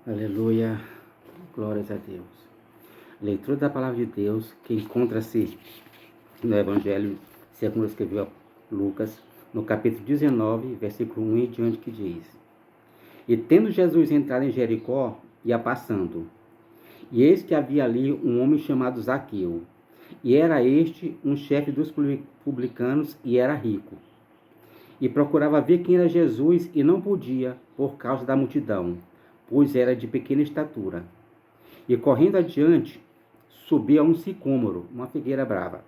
Aleluia, glórias a Deus. Leitura da palavra de Deus que encontra-se no Evangelho segundo escreveu Lucas, no capítulo 19, versículo 1 e diante, que diz: E tendo Jesus entrado em Jericó, ia passando. E eis que havia ali um homem chamado Zaqueu, e era este um chefe dos publicanos, e era rico. E procurava ver quem era Jesus, e não podia, por causa da multidão, pois era de pequena estatura. E correndo adiante, subia a um sicômoro, uma figueira brava,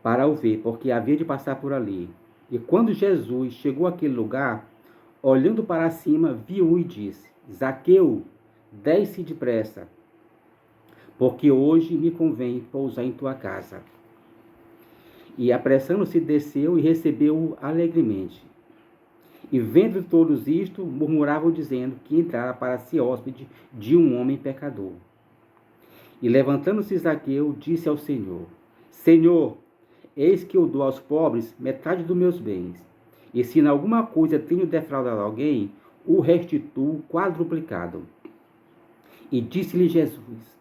para o ver, porque havia de passar por ali. E quando Jesus chegou àquele lugar, olhando para cima, viu-o e disse: Zaqueu, desce depressa, porque hoje me convém pousar em tua casa. E apressando-se, desceu e recebeu-o alegremente. E vendo todos isto, murmuravam dizendo que entrara para ser hóspede de um homem pecador. E levantando-se Zaqueu, disse ao Senhor: Senhor, eis que eu dou aos pobres metade dos meus bens, e se em alguma coisa tenho defraudado alguém, o restituo quadruplicado. E disse-lhe Jesus: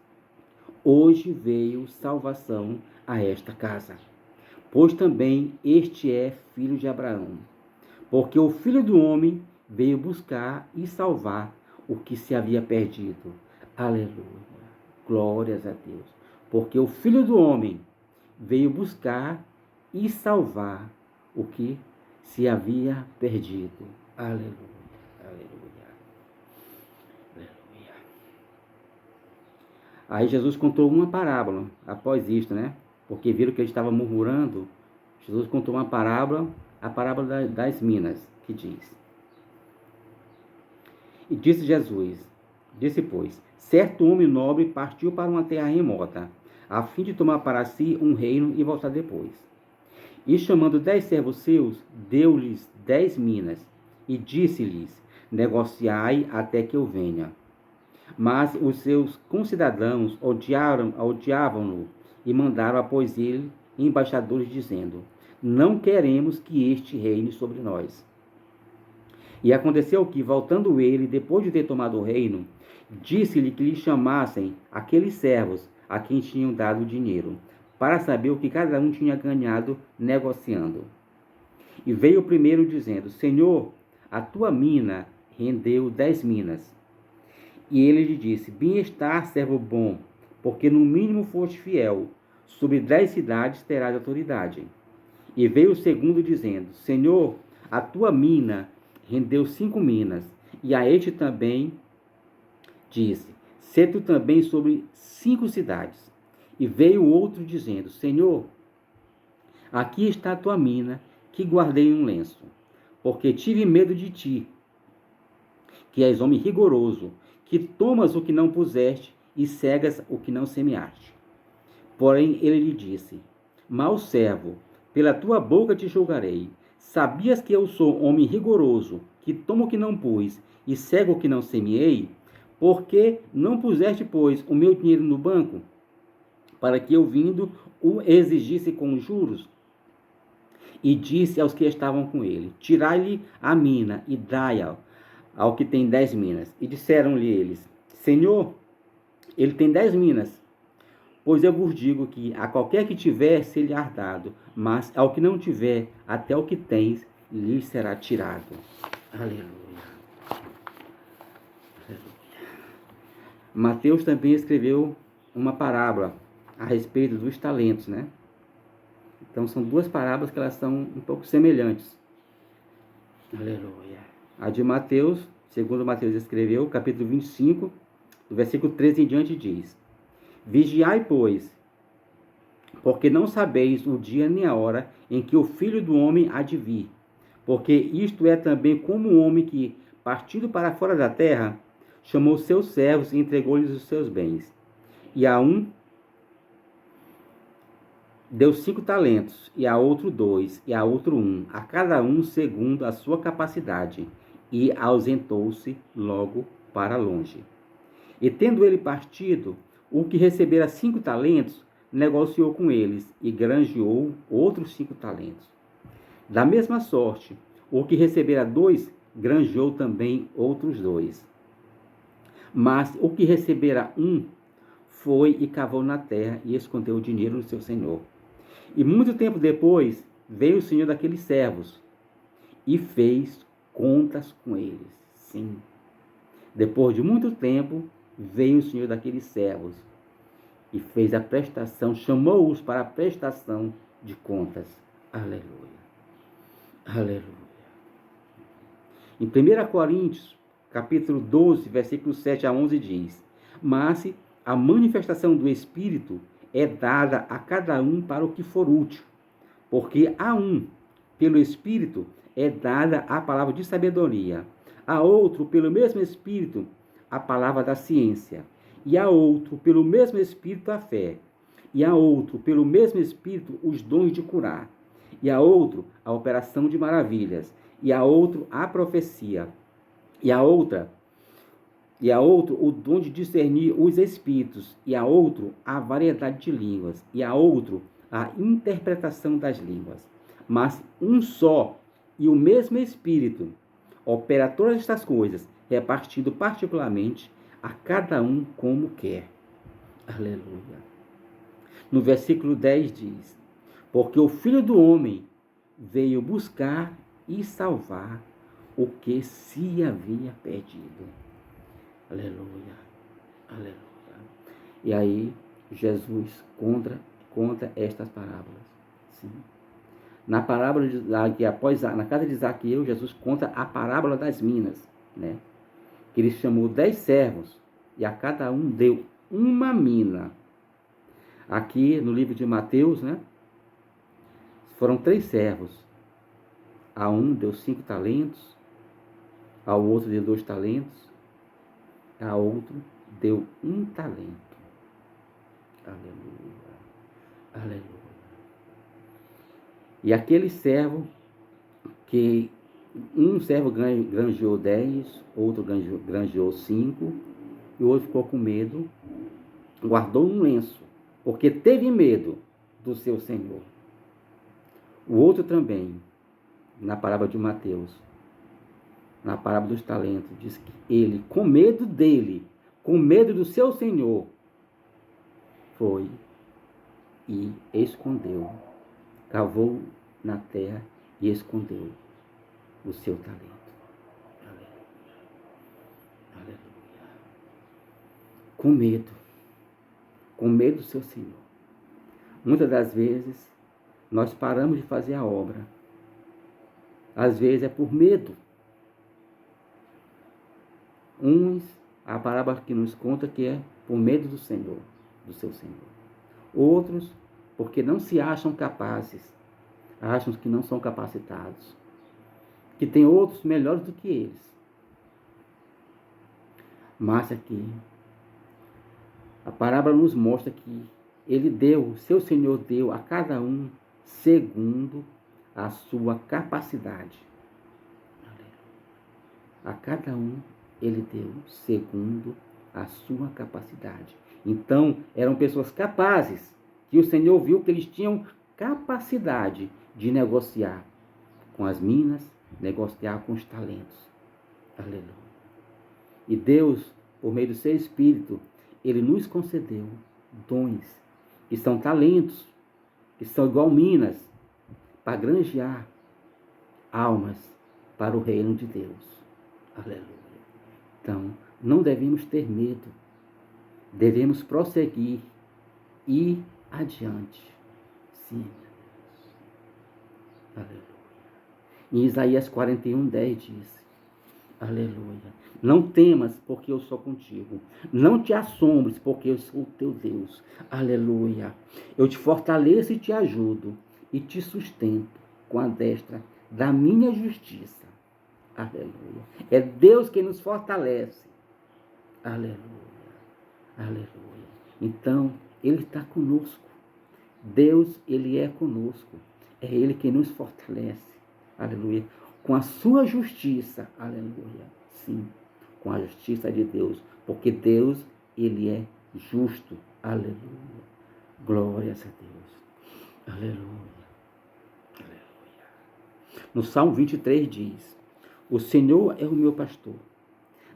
Hoje veio salvação a esta casa, pois também este é filho de Abraão. Porque o Filho do Homem veio buscar e salvar o que se havia perdido. Aleluia. Glórias a Deus. Porque o Filho do Homem veio buscar e salvar o que se havia perdido. Aleluia. Aleluia. Aleluia. Aí Jesus contou uma parábola após isto, né? Porque viram que ele estava murmurando. Jesus contou uma parábola, a parábola das minas, que diz: E disse Jesus, pois, certo homem nobre partiu para uma terra remota, a fim de tomar para si um reino e voltar depois. E chamando 10 servos seus, deu-lhes 10 minas, e disse-lhes: negociai até que eu venha. Mas os seus concidadãos odiavam-no e mandaram após ele embaixadores, dizendo: não queremos que este reine sobre nós. E aconteceu que, voltando ele, depois de ter tomado o reino, disse-lhe que lhe chamassem aqueles servos a quem tinham dado o dinheiro, para saber o que cada um tinha ganhado negociando. E veio o primeiro dizendo: Senhor, a tua mina rendeu 10 minas. E ele lhe disse: Bem-estar, servo bom, porque no mínimo foste fiel, sobre 10 cidades terás autoridade. E veio o segundo dizendo: Senhor, a tua mina rendeu 5 minas. E a este também disse: sê tu também sobre 5 cidades. E veio outro dizendo: Senhor, aqui está a tua mina, que guardei em um lenço, porque tive medo de ti, que és homem rigoroso, que tomas o que não puseste e cegas o que não semeaste. Porém ele lhe disse: mau servo, pela tua boca te julgarei. Sabias que eu sou homem rigoroso, que tomo o que não pus e cego o que não semeei? Por que não puseste, pois, o meu dinheiro no banco, para que eu vindo o exigisse com juros? E disse aos que estavam com ele: tirai-lhe a mina e dai-a ao que tem 10 minas. E disseram-lhe eles: Senhor, ele tem 10 minas. Pois eu vos digo que a qualquer que tiver, se-lhe-á dado, mas ao que não tiver, até o que tens, lhe será tirado. Aleluia. Aleluia. Mateus também escreveu uma parábola a respeito dos talentos, né? Então são duas parábolas que elas são um pouco semelhantes. Aleluia. A de Mateus, segundo Mateus escreveu, capítulo 25, do versículo 13 em diante, diz: Vigiai, pois, porque não sabeis o dia nem a hora em que o Filho do Homem há de vir. Porque isto é também como um homem que, partindo para fora da terra, chamou seus servos e entregou-lhes os seus bens. E a um deu 5 talentos, e a outro 2, e a outro 1, a cada um segundo a sua capacidade, e ausentou-se logo para longe. E tendo ele partido, o que recebera 5 talentos, negociou com eles, e granjeou outros 5 talentos. Da mesma sorte, o que recebera 2, granjeou também outros 2. Mas o que recebera um foi e cavou na terra e escondeu o dinheiro do seu senhor. E muito tempo depois veio o senhor daqueles servos e fez contas com eles. Sim. Depois de muito tempo veio o senhor daqueles servos e fez a prestação, chamou-os para a prestação de contas. Aleluia. Aleluia. Em 1 Coríntios, capítulo 12, versículos 7 a 11 diz: Mas a manifestação do Espírito é dada a cada um para o que for útil, porque a um, pelo Espírito, é dada a palavra de sabedoria, a outro, pelo mesmo Espírito, a palavra da ciência, e a outro, pelo mesmo Espírito, a fé, e a outro, pelo mesmo Espírito, os dons de curar, e a outro, a operação de maravilhas, e a outro, a profecia, e a outro, o dom de discernir os espíritos, e a outro, a variedade de línguas, e a outro, a interpretação das línguas. Mas um só e o mesmo Espírito opera todas estas coisas, repartindo particularmente a cada um como quer. Aleluia. No versículo 10 diz: Porque o Filho do Homem veio buscar e salvar o que se havia perdido. Aleluia. Aleluia. E aí Jesus conta estas parábolas. Sim. Na parábola na casa de Zaqueu, Jesus conta a parábola das minas, né? Que ele chamou 10 servos e a cada um deu uma mina. Aqui no livro de Mateus, né? Foram 3 servos. A um deu 5 talentos, ao outro deu 2 talentos, a outro deu 1 talento. Aleluia. Aleluia. E aquele servo que um servo granjeou 10, outro granjeou 5, e o outro ficou com medo, guardou um lenço, porque teve medo do seu senhor. O outro também, na parábola de Mateus, na parábola dos talentos, diz que ele, com medo dele, com medo do seu senhor, foi e escondeu, cavou na terra e escondeu o seu talento. Aleluia. Aleluia. Com medo do seu Senhor. Muitas das vezes, nós paramos de fazer a obra. Às vezes é por medo. Uns, a parábola que nos conta que é por medo do Senhor, do seu Senhor. Outros, porque não se acham capazes, acham que não são capacitados, que tem outros melhores do que eles. Mas aqui, a parábola nos mostra que ele deu, seu Senhor deu a cada um segundo a sua capacidade. A cada um ele deu segundo a sua capacidade. Então, eram pessoas capazes, que o Senhor viu que eles tinham capacidade de negociar com as minas, negociar com os talentos. Aleluia. E Deus, por meio do seu Espírito, ele nos concedeu dons, que são talentos, que são igual minas, para granjear almas para o reino de Deus. Aleluia. Então, não devemos ter medo, devemos prosseguir e adiante. Sim. Aleluia. Em Isaías 41:10 diz: Aleluia. Não temas, porque eu sou contigo. Não te assombres, porque eu sou o teu Deus. Aleluia. Eu te fortaleço e te ajudo, e te sustento com a destra da minha justiça. Aleluia. É Deus quem nos fortalece. Aleluia. Aleluia. Então, Ele está conosco. Deus, Ele é conosco. É Ele quem nos fortalece. Aleluia. Com a sua justiça. Aleluia. Sim, com a justiça de Deus. Porque Deus, Ele é justo. Aleluia. Glórias a Deus. Aleluia. Aleluia. No Salmo 23 diz: O Senhor é o meu pastor.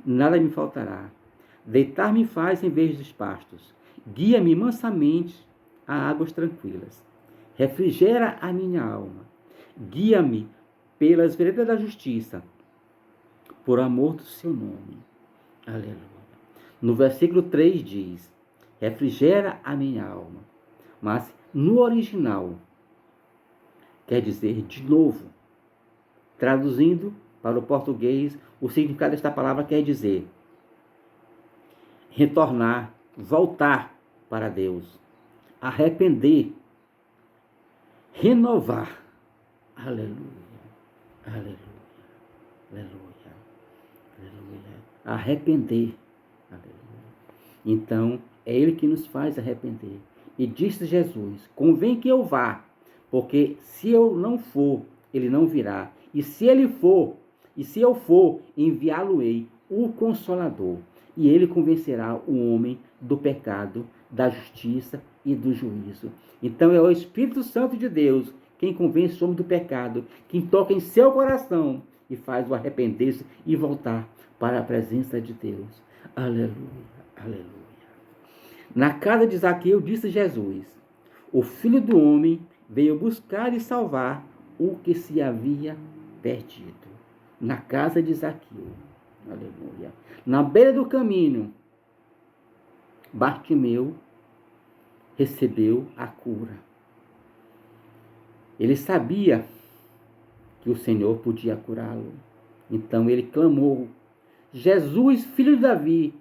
Nada me faltará. Deitar-me faz em vez dos pastos. Guia-me mansamente a águas tranquilas. Refrigera a minha alma. Guia-me pelas veredas da justiça, por amor do seu nome. Aleluia. No versículo 3 diz: refrigera a minha alma. Mas no original, quer dizer de novo. Traduzindo para o português, o significado desta palavra quer dizer retornar, voltar para Deus, arrepender, renovar. Aleluia, aleluia, aleluia, aleluia. Arrepender. Aleluia. Então, é Ele que nos faz arrepender. E disse Jesus: convém que eu vá, porque se eu não for, Ele não virá. E se Ele for, e se eu for, enviá-lo-ei o Consolador. E Ele convencerá o homem do pecado, da justiça e do juízo. Então é o Espírito Santo de Deus quem convence o homem do pecado, quem toca em seu coração e faz o arrepender-se e voltar para a presença de Deus. Aleluia, aleluia. Na casa de Zaqueu disse Jesus: o Filho do Homem veio buscar e salvar o que se havia perdido. Na casa de Zaqueu. Aleluia. Na beira do caminho, Bartimeu recebeu a cura. Ele sabia que o Senhor podia curá-lo. Então ele clamou: Jesus, filho de Davi,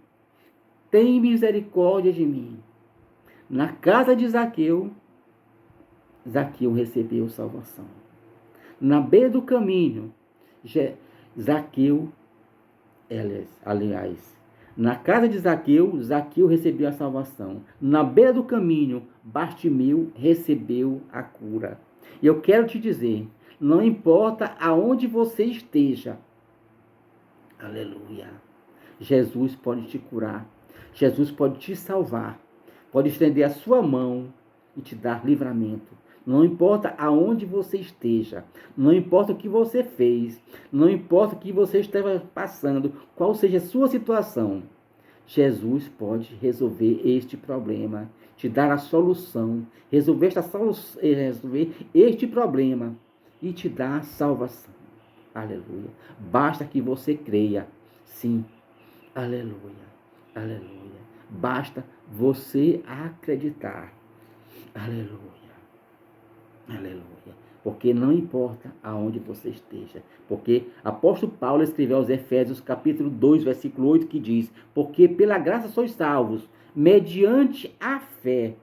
tem misericórdia de mim. Na casa de Zaqueu, Zaqueu recebeu salvação. Na beira do caminho, Zaqueu, aliás, na casa de Zaqueu, Zaqueu recebeu a salvação. Na beira do caminho, Bartimeu recebeu a cura. E eu quero te dizer, não importa aonde você esteja, aleluia, Jesus pode te curar, Jesus pode te salvar, pode estender a sua mão e te dar livramento. Não importa aonde você esteja, não importa o que você fez, não importa o que você esteja passando, qual seja a sua situação, Jesus pode resolver este problema, te dar a solução, resolver este problema e te dar a salvação. Aleluia. Basta que você creia. Sim. Aleluia. Aleluia. Basta você acreditar. Aleluia. Aleluia. Porque não importa aonde você esteja. Porque apóstolo Paulo escreveu aos Efésios capítulo 2, versículo 8, que diz: porque pela graça sois salvos, mediante a fé.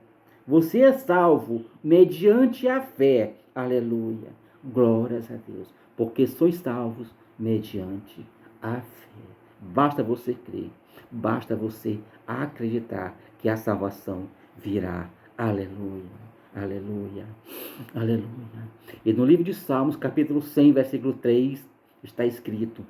Você é salvo mediante a fé. Aleluia. Glórias a Deus. Porque sois salvos mediante a fé. Basta você crer. Basta você acreditar que a salvação virá. Aleluia. Aleluia, aleluia. E no livro de Salmos, capítulo 100, versículo 3, está escrito,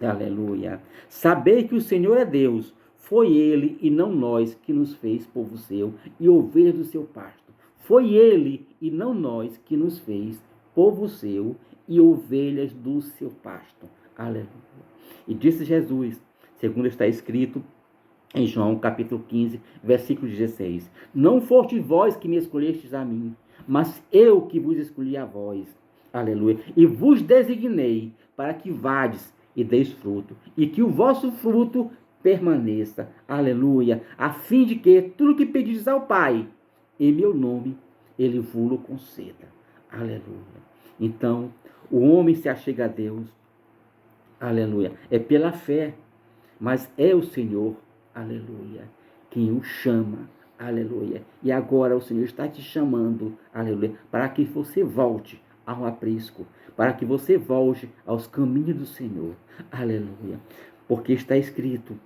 aleluia: sabei que o Senhor é Deus, foi Ele e não nós que nos fez povo seu e ovelhas do seu pasto. Foi Ele e não nós que nos fez povo seu e ovelhas do seu pasto. Aleluia. E disse Jesus, segundo está escrito em João capítulo 15, versículo 16: não foste vós que me escolhestes a mim, mas eu que vos escolhi a vós. Aleluia. E vos designei para que vades e deis fruto, e que o vosso fruto permaneça. Aleluia. A fim de que tudo que pedis ao Pai, em meu nome, Ele vos conceda. Aleluia. Então, o homem se achega a Deus. Aleluia. É pela fé, mas é o Senhor, aleluia, quem o chama, aleluia. E agora o Senhor está te chamando, aleluia, para que você volte ao aprisco, para que você volte aos caminhos do Senhor, aleluia. Porque está escrito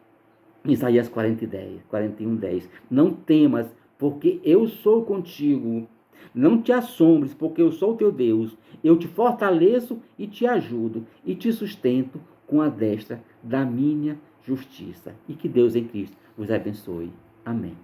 em Isaías 41:10, não temas, porque eu sou contigo. Não te assombres, porque eu sou o teu Deus. Eu te fortaleço e te ajudo e te sustento com a destra da minha justiça. E que Deus em Cristo vos abençoe. Amém.